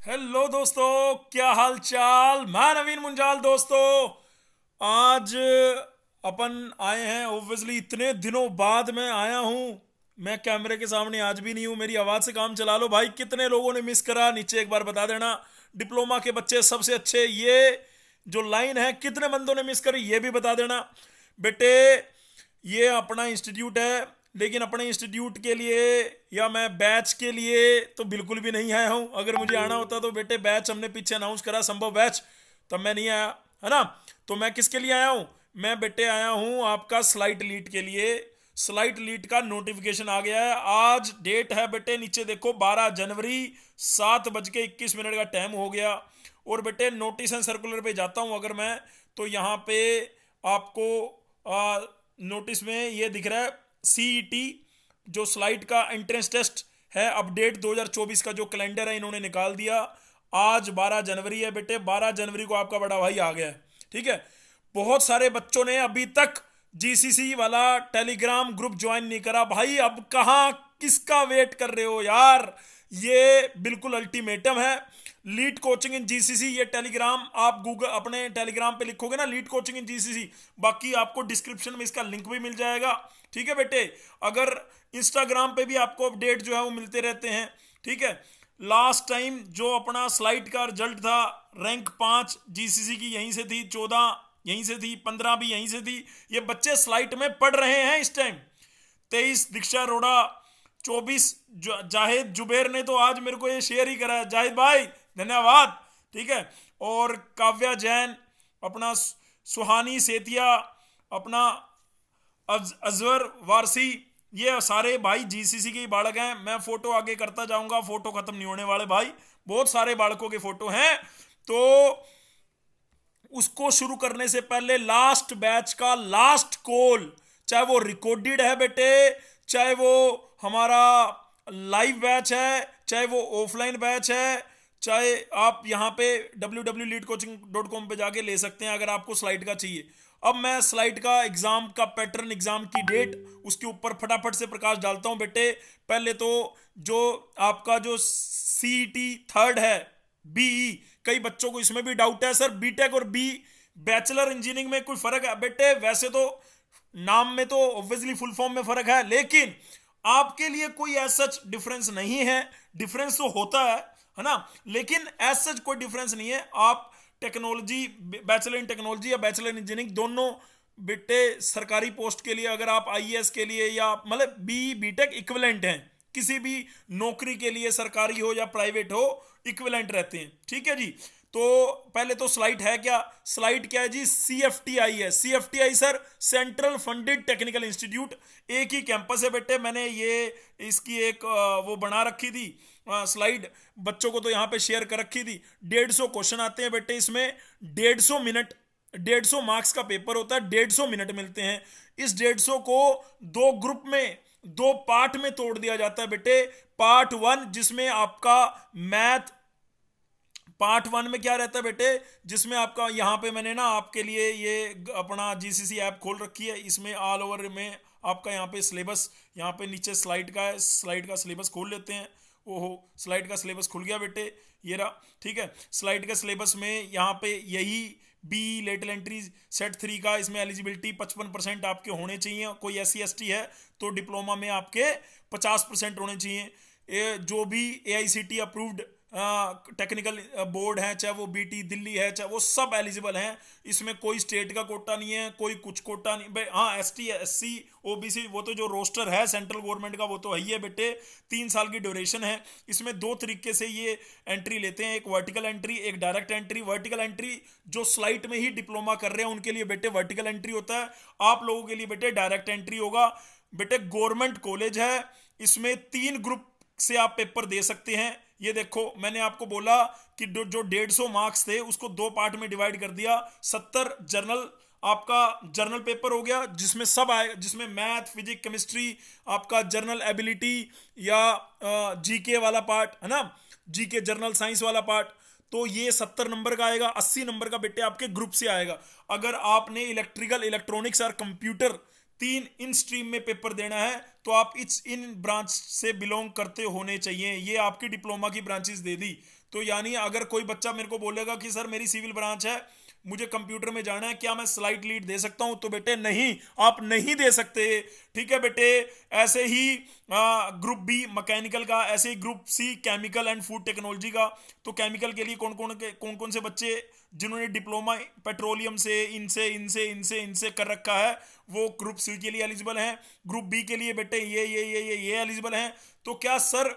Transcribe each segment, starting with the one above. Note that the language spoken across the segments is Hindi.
हेलो दोस्तों, क्या हाल चाल। मैं नवीन मुंजाल। दोस्तों, आज अपन आए हैं। ओब्वियसली इतने दिनों बाद मैं आया हूं। मैं कैमरे के सामने आज भी नहीं हूं। मेरी आवाज से काम चला लो भाई। कितने लोगों ने मिस करा, नीचे एक बार बता देना। डिप्लोमा के बच्चे सबसे अच्छे, ये जो लाइन है, कितने बंदों ने मिस करी ये भी बता देना बेटे। ये अपना इंस्टीट्यूट है, लेकिन अपने इंस्टीट्यूट के लिए या मैं बैच के लिए तो बिल्कुल भी नहीं आया हूं। अगर मुझे आना होता तो बेटे, बैच हमने पीछे अनाउंस करा, संभव बैच, तब मैं नहीं आया, है ना। तो मैं किसके लिए आया हूं? मैं बेटे आया हूं आपका स्लाइट लीड के लिए। स्लाइट लीड का नोटिफिकेशन आ गया है। आज डेट है बेटे, नीचे देखो, 12 जनवरी, 7:21 का टाइम हो गया। और बेटे नोटिस एंड सर्कुलर पे जाता हूं अगर मैं, तो यहाँ पे आपको नोटिस में ये दिख रहा है सीईटी, जो स्लाइड का एंट्रेंस टेस्ट है, अपडेट 2024 का जो कैलेंडर है इन्होंने निकाल दिया। आज 12 जनवरी है बेटे, 12 जनवरी को आपका बड़ा भाई आ गया है। ठीक है। बहुत सारे बच्चों ने अभी तक जीसीसी वाला टेलीग्राम ग्रुप ज्वाइन नहीं करा भाई। अब कहां किसका वेट कर रहे हो यार। ये बिल्कुल अल्टीमेटम है। लीड कोचिंग इन जीसीसी, ये टेलीग्राम आप गूगल अपने टेलीग्राम पे लिखोगे ना, लीड कोचिंग इन जीसीसी, बाकी आपको डिस्क्रिप्शन में इसका लिंक भी मिल जाएगा। ठीक है बेटे। अगर इंस्टाग्राम पे भी आपको अपडेट जो है वो मिलते रहते हैं। ठीक है। लास्ट टाइम जो अपना स्लाइड का रिजल्ट था, रैंक 5 जीसीसी की यहीं से थी, 14 यहीं से थी, 15 भी यहीं से थी। ये बच्चे स्लाइड में पढ़ रहे हैं इस टाइम। 23 दीक्षा अरोड़ा, 24 जाहिद जुबेर ने तो आज मेरे को ये शेयर ही करा है। जाहिद भाई धन्यवाद। ठीक है। और काव्या जैन, अपना सुहानी सेतिया, अपना अजवर वारसी, ये सारे भाई जीसीसी के ही बालक हैं। मैं फोटो आगे करता जाऊंगा, फोटो खत्म नहीं होने वाले भाई। बहुत सारे बालकों के फोटो हैं। तो उसको शुरू करने से पहले लास्ट बैच का लास्ट कॉल, चाहे वो रिकॉर्डेड है बेटे, चाहे वो हमारा लाइव बैच है, चाहे वो ऑफलाइन बैच है, चाहे आप यहाँ पे www.leadcoaching.com पे जाके ले सकते हैं अगर आपको स्लाइड का चाहिए। अब मैं स्लाइड का एग्जाम का पैटर्न, एग्जाम की डेट, उसके ऊपर फटाफट से प्रकाश डालता हूं बेटे। पहले तो जो आपका जो सीईटी थर्ड है, बीई, कई बच्चों को इसमें भी डाउट है, सर बीटेक और बी बैचलर इंजीनियरिंग में कोई फर्क है बेटे? वैसे तो नाम में तो ऑब्वियसली फुल फॉर्म में फर्क है, लेकिन आपके लिए कोई एज सच डिफरेंस नहीं है। डिफरेंस तो होता है ना, लेकिन एज सच कोई डिफरेंस नहीं है। आप टेक्नोलॉजी, बैचलर इन टेक्नोलॉजी या बैचलर इन इंजीनियरिंग, दोनों बेटे सरकारी पोस्ट के लिए, अगर आप आईएएस के लिए या मतलब बी बीटेक इक्विवेलेंट हैं, किसी भी नौकरी के लिए, सरकारी हो या प्राइवेट हो, इक्विवेलेंट रहते हैं। ठीक है जी। तो पहले तो स्लाइड है क्या? स्लाइड क्या है जी? सीएफटीआई है। CFTI sir central funded technical institute. एक ही कैंपस है बेटे। मैंने ये इसकी एक वो बना रखी थी स्लाइड, बच्चों को तो यहाँ पे शेयर कर रखी थी। 150 क्वेश्चन आते हैं बेटे इसमें। 150 मिनट, 150 मार्क्स का पेपर होता है, 150 मिनट मिलते हैं। इस 150 को दो ग्रुप में, दो पार्ट में तोड़ दिया जाता है बेटे। पार्ट 1 जिसमें आपका मैथ, पार्ट 1 में क्या रहता है बेटे, जिसमें आपका यहाँ पे मैंने ना आपके लिए ये अपना जीसीसी ऐप खोल रखी है, इसमें ऑल ओवर में आपका यहाँ पे सिलेबस, यहाँ पे नीचे स्लाइड का है, स्लाइड का सिलेबस खोल लेते हैं। ओहो, स्लाइड का सिलेबस खुल गया बेटे, ये रहा। ठीक है। स्लाइड का सिलेबस में यहाँ पे यही बी लेटल एंट्री सेट 3 का, इसमें एलिजिबिलिटी 55% आपके होने चाहिए। कोई SC ST है तो डिप्लोमा में आपके 50% होने चाहिए। जो भी AICT अप्रूव्ड टेक्निकल बोर्ड है, चाहे वो बीटी दिल्ली है, चाहे वो सब एलिजिबल हैं। इसमें कोई स्टेट का कोटा नहीं है, कोई कुछ कोटा नहीं भाई। हाँ, ST SC OBC वो तो जो रोस्टर है सेंट्रल गवर्नमेंट का वो तो है ही है बेटे। 3 साल की ड्यूरेशन है। इसमें 2 तरीके से ये एंट्री लेते हैं, एक वर्टिकल एंट्री, एक डायरेक्ट एंट्री। वर्टिकल एंट्री जो स्लाइट में ही डिप्लोमा कर रहे हैं उनके लिए बेटे वर्टिकल एंट्री होता है। आप लोगों के लिए बेटे डायरेक्ट एंट्री होगा। बेटे गवर्नमेंट कॉलेज है, इसमें 3 ग्रुप से आप पेपर दे सकते हैं। ये देखो, मैंने आपको बोला कि जो 150 मार्क्स थे उसको 2 पार्ट में डिवाइड कर दिया। 70 जर्नल, आपका जर्नल पेपर हो गया, जिसमें सब आएगा, जिसमें मैथ, फिजिक्स, केमिस्ट्री, आपका जर्नल एबिलिटी या जीके वाला पार्ट है ना, जीके जर्नल साइंस वाला पार्ट। तो ये 70 नंबर का आएगा। 80 नंबर का बेटे आपके ग्रुप से आएगा। अगर आपने इलेक्ट्रिकल, इलेक्ट्रॉनिक्स और कंप्यूटर 3 इन स्ट्रीम में पेपर देना है तो आप इन ब्रांच से बिलोंग करते होने चाहिए। ये आपकी डिप्लोमा की ब्रांचेस दे दी। तो यानी अगर कोई बच्चा मेरे को बोलेगा कि सर मेरी सिविल ब्रांच है, मुझे कंप्यूटर में जाना है, क्या मैं स्लाइड लीड दे सकता हूं? तो बेटे नहीं, आप नहीं दे सकते। ठीक है बेटे। ऐसे ही ग्रुप बी मैकेनिकल का, ऐसे ही group C chemical and food technology का। तो केमिकल के लिए कौन कौन से बच्चे जिन्होंने डिप्लोमा पेट्रोलियम से, इनसे इनसे इनसे इनसे कर रखा है, वो ग्रुप सी के लिए एलिजिबल हैं। ग्रुप बी के लिए बेटे ये एलिजिबल हैं। तो क्या सर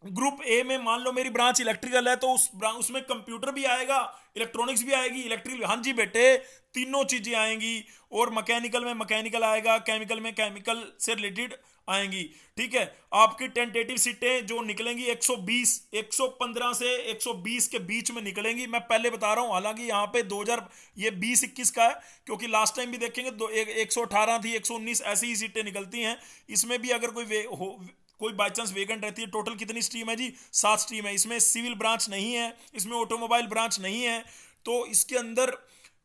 ग्रुप ए में मान लो मेरी ब्रांच इलेक्ट्रिकल है, तो उसमें कंप्यूटर भी आएगा, इलेक्ट्रॉनिक्स भी आएगी, इलेक्ट्रिकल? हाँ जी बेटे, तीनों चीजें आएंगी। और मैकेनिकल में मैकेनिकल आएगा, केमिकल में केमिकल से रिलेटेड आएंगी। ठीक है। आपकी टेंटेटिव सीटें जो निकलेंगी 120, 115 से 120 के बीच में निकलेंगी, मैं पहले बता रहा हूं। हालांकि यहाँ पे 2000 ये 20-21 का है, क्योंकि लास्ट टाइम भी देखेंगे 118 थी, 119 ऐसी ही सीटें निकलती हैं। इसमें भी अगर कोई बाई चांस वेकेंट रहती है। टोटल कितनी स्ट्रीम है जी? 7 स्ट्रीम है। इसमें सिविल ब्रांच नहीं है, इसमें ऑटोमोबाइल ब्रांच नहीं है। तो इसके अंदर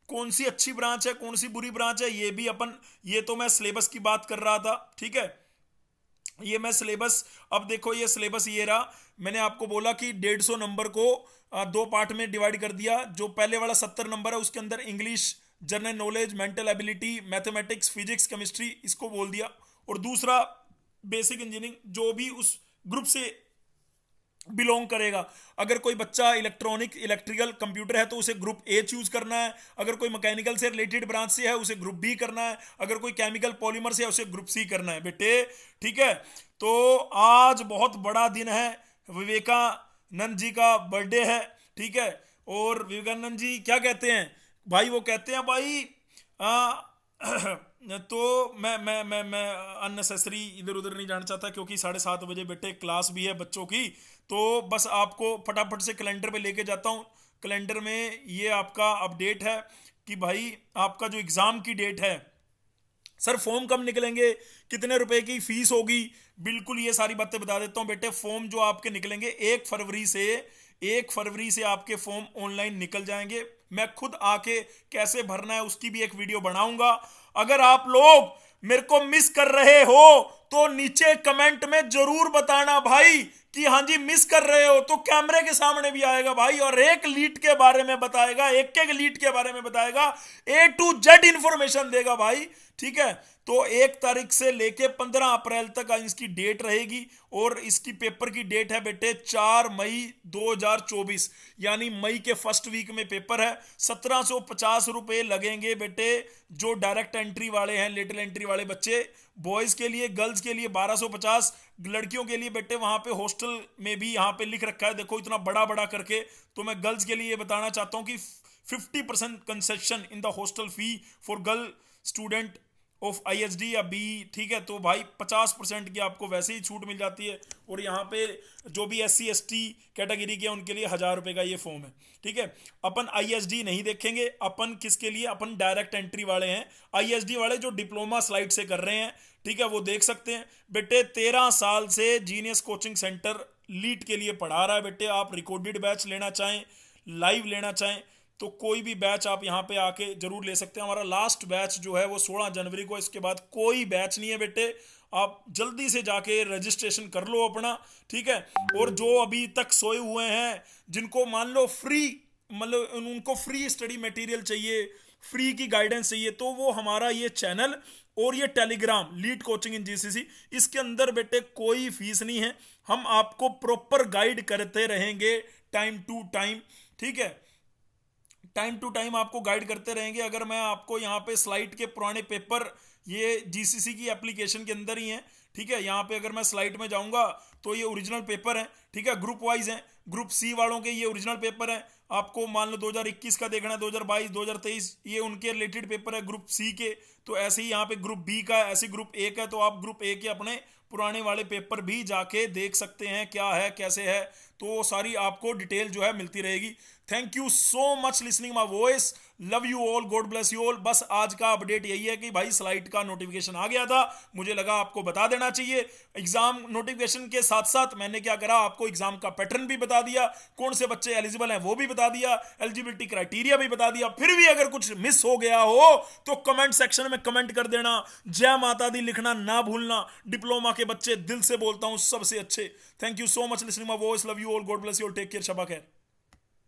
कौन सी अच्छी ब्रांच है, कौन सी बुरी ब्रांच है, ये भी ये तो मैं सिलेबस की बात कर रहा था। ठीक है। ये मैं सिलेबस, अब देखो ये सिलेबस ये रहा। मैंने आपको बोला कि 150 नंबर को 2 पार्ट में डिवाइड कर दिया। जो पहले वाला 70 नंबर है उसके अंदर English, general knowledge, mental ability, mathematics, physics, chemistry इसको बोल दिया। और दूसरा बेसिक इंजीनियरिंग, जो भी उस ग्रुप से बिलोंग करेगा। अगर कोई बच्चा इलेक्ट्रॉनिक, इलेक्ट्रिकल, कंप्यूटर है तो उसे ग्रुप ए चूज करना है। अगर कोई मैकेनिकल से रिलेटेड ब्रांच से है उसे ग्रुप बी करना है। अगर कोई केमिकल पॉलीमर से है उसे ग्रुप सी करना है बेटे। ठीक है। तो आज बहुत बड़ा दिन है, विवेकानंद जी का बर्थडे है। ठीक है। और विवेकानंद जी क्या कहते हैं भाई? वो कहते हैं भाई तो मैं अननेसेसरी इधर उधर नहीं जाना चाहता, क्योंकि 7:30 बजे बेटे क्लास भी है बच्चों की। तो बस आपको फटाफट से कैलेंडर पे लेके जाता हूँ। कैलेंडर में ये आपका अपडेट है कि भाई आपका जो एग्ज़ाम की डेट है, सर फॉर्म कब निकलेंगे, कितने रुपए की फीस होगी, बिल्कुल ये सारी बातें बता देता हूँ बेटे। फॉर्म जो आपके निकलेंगे 1 फरवरी से आपके फॉर्म ऑनलाइन निकल जाएंगे। मैं खुद आके कैसे भरना है उसकी भी एक वीडियो बनाऊंगा। अगर आप लोग मेरे को मिस कर रहे हो तो नीचे कमेंट में जरूर बताना भाई कि हाँ जी मिस कर रहे हो। तो कैमरे के सामने भी आएगा भाई और एक लीड के बारे में बताएगा, एक एक लीड के बारे में बताएगा, A to Z इंफॉर्मेशन देगा भाई। ठीक है। तो 1 तारीख से लेके 15 अप्रैल तक इसकी डेट रहेगी। और इसकी पेपर की डेट है बेटे 4 मई 2024, यानी मई के फर्स्ट वीक में पेपर है। 1750 रुपए लगेंगे बेटे, जो डायरेक्ट एंट्री वाले हैं, लेटरल एंट्री वाले बच्चे। बॉयज के लिए, गर्ल्स के लिए 1250, लड़कियों के लिए बेटे वहां पे हॉस्टल में भी यहाँ पे लिख रखा है, देखो इतना बड़ा बड़ा करके। तो मैं गर्ल्स के लिए ये बताना चाहता हूँ कि 50% concession in the hostel fee for girl student of ISD या बी। ठीक है। तो भाई 50% की आपको वैसे ही छूट मिल जाती है। और यहाँ पे जो भी SC ST कैटेगरी के उनके लिए 1000 रुपये का ये फॉर्म है। ठीक है। अपन ISD नहीं देखेंगे, अपन किसके लिए, अपन डायरेक्ट एंट्री वाले हैं। ISD वाले जो डिप्लोमा स्लाइड से कर रहे हैं, ठीक है, वो देख सकते हैं बेटे। 13 साल से जीनियस कोचिंग सेंटर लीड के लिए पढ़ा रहा है बेटे। आप रिकॉर्डेड बैच लेना चाहें, लाइव लेना चाहें, तो कोई भी बैच आप यहाँ पे आके जरूर ले सकते हैं। हमारा लास्ट बैच जो है वो 16 जनवरी को, इसके बाद कोई बैच नहीं है बेटे। आप जल्दी से जाके रजिस्ट्रेशन कर लो अपना। ठीक है। और जो अभी तक सोए हुए हैं, जिनको मान लो फ्री, मतलब उनको फ्री स्टडी मटेरियल चाहिए, फ्री की गाइडेंस चाहिए, तो वो हमारा ये चैनल और ये टेलीग्राम लीड कोचिंग इन GCC, इसके अंदर बेटे कोई फीस नहीं है। हम आपको प्रॉपर गाइड करते रहेंगे टाइम टू टाइम। ठीक है। टाइम टू टाइम आपको गाइड करते रहेंगे। अगर मैं आपको यहाँ पे स्लाइड के पुराने पेपर, ये GCC की एप्लीकेशन के अंदर ही है। ठीक है। यहाँ पे अगर मैं स्लाइड में जाऊंगा तो ये ओरिजिनल पेपर है। ठीक है। ग्रुप वाइज है। ग्रुप सी वालों के ये ओरिजिनल पेपर है। आपको मान लो 2021 का देखना है, 2022, 2023, ये उनके रिलेटेड पेपर है ग्रुप सी के। तो ऐसे ही यहाँ पे ग्रुप बी का, ऐसे ग्रुप ए का, तो आप ग्रुप ए के अपने पुराने वाले पेपर भी जाके देख सकते हैं क्या है कैसे है। तो सारी आपको डिटेल जो है मिलती रहेगी। Thank you so much listening my voice. Love you all, God bless you all. बस आज का अपडेट यही है कि भाई स्लाइड का नोटिफिकेशन आ गया था, मुझे लगा आपको बता देना चाहिए। एग्जाम नोटिफिकेशन के साथ साथ मैंने क्या करा, आपको एग्जाम का पैटर्न भी बता दिया, कौन से बच्चे एलिजिबल हैं वो भी बता दिया, एलिजिबिलिटी क्राइटेरिया भी बता दिया। फिर भी अगर कुछ मिस हो गया हो तो कमेंट सेक्शन में कमेंट कर देना, जय माता दी लिखना ना भूलना। डिप्लोमा के बच्चे दिल से बोलता हूं सबसे अच्छे। Thank you so much listening my voice, love you all, God bless you all, take care, शबा खैर।